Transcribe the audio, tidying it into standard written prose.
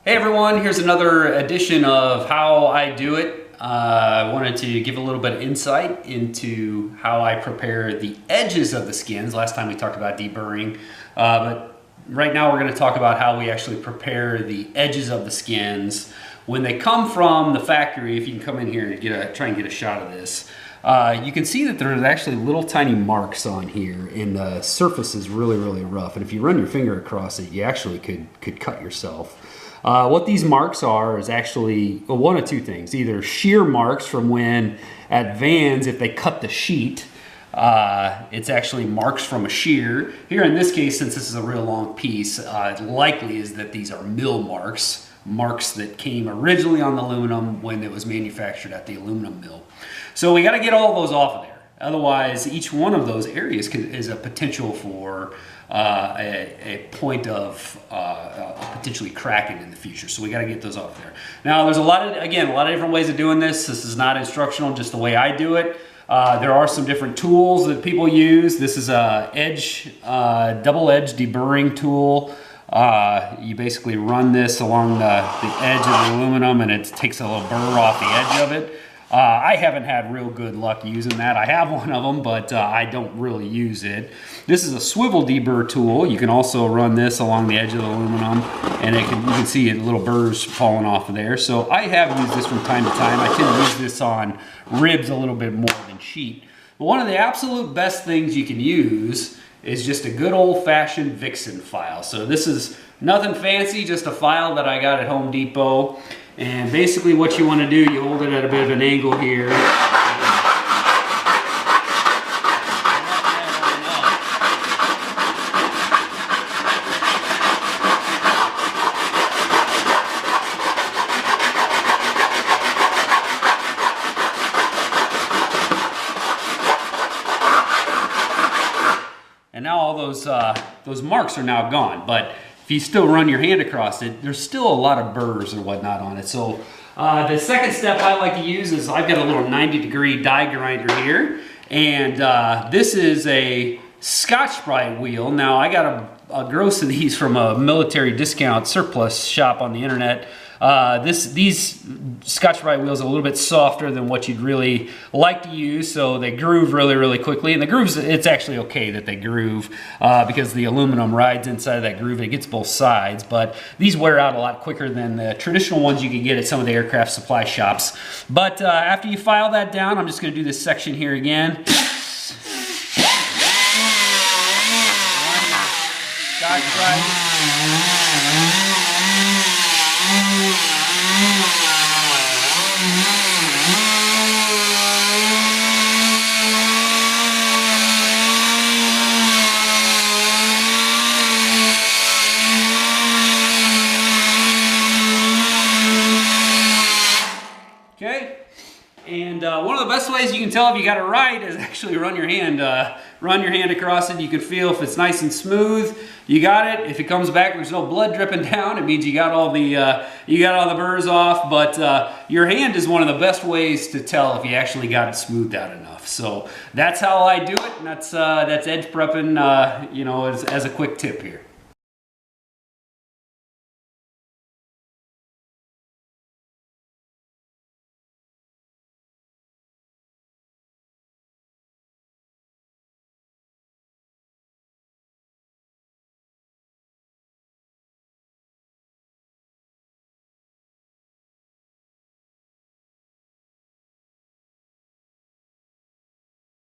Hey everyone, here's another edition of How I Do It. I wanted to give a little bit of insight into how I prepare the edges of the skins. Last time we talked about deburring, but right now we're going to talk about how we actually prepare the edges of the skins when they come from the factory. If you can come in here and try and get a shot of this. You can see that there's actually little tiny marks on here and the surface is really rough, and if you run your finger across it you actually could cut yourself. What these marks are is actually one of two things: either shear marks from when at Vans, if they cut the sheet, it's actually marks from a shear. Here in this case, since this is a real long piece, likely is that these are mill marks, marks that came originally on the aluminum when it was manufactured at the aluminum mill. So we got to get all those off of there. Otherwise, each one of those areas is a potential for a point of potentially cracking in the future. So we got to get those off there. Now, there's a lot of different ways of doing this. This is not instructional, just the way I do it. There are some different tools that people use. This is a double-edge deburring tool. You basically run this along the edge of the aluminum, and it takes a little burr off the edge of it. I haven't had real good luck using that. I have one of them, but I don't really use it. This is a swivel deburr tool. You can also run this along the edge of the aluminum, and you can see little burrs falling off of there. So I have used this from time to time. I tend to use this on ribs a little bit more than sheet. But one of the absolute best things you can use is just a good old-fashioned Vixen file. So this is nothing fancy, just a file that I got at Home Depot. And basically what you want to do, you hold it at a bit of an angle here. And now all those marks are now gone. But if you still run your hand across it, there's still a lot of burrs and whatnot on it. So the second step I like to use is I've got a little 90-degree die grinder here. And this is a Scotch-Brite wheel. Now, I got a gross of these from a military discount surplus shop on the internet. These Scotch-Brite wheels are a little bit softer than what you'd really like to use, so they groove really quickly. And the grooves, it's actually okay that they groove because the aluminum rides inside of that groove. It gets both sides, but these wear out a lot quicker than the traditional ones you can get at some of the aircraft supply shops. But after you file that down, I'm just going to do this section here again. Scotch-Brite. Okay, and one of the best ways you can tell if you got it right is actually run your hand across it. You can feel if it's nice and smooth, you got it. If it comes back, there's no blood dripping down, it means you got all the burrs off. But your hand is one of the best ways to tell if you actually got it smoothed out enough. So that's how I do it, and that's edge prepping, you know, as a quick tip here.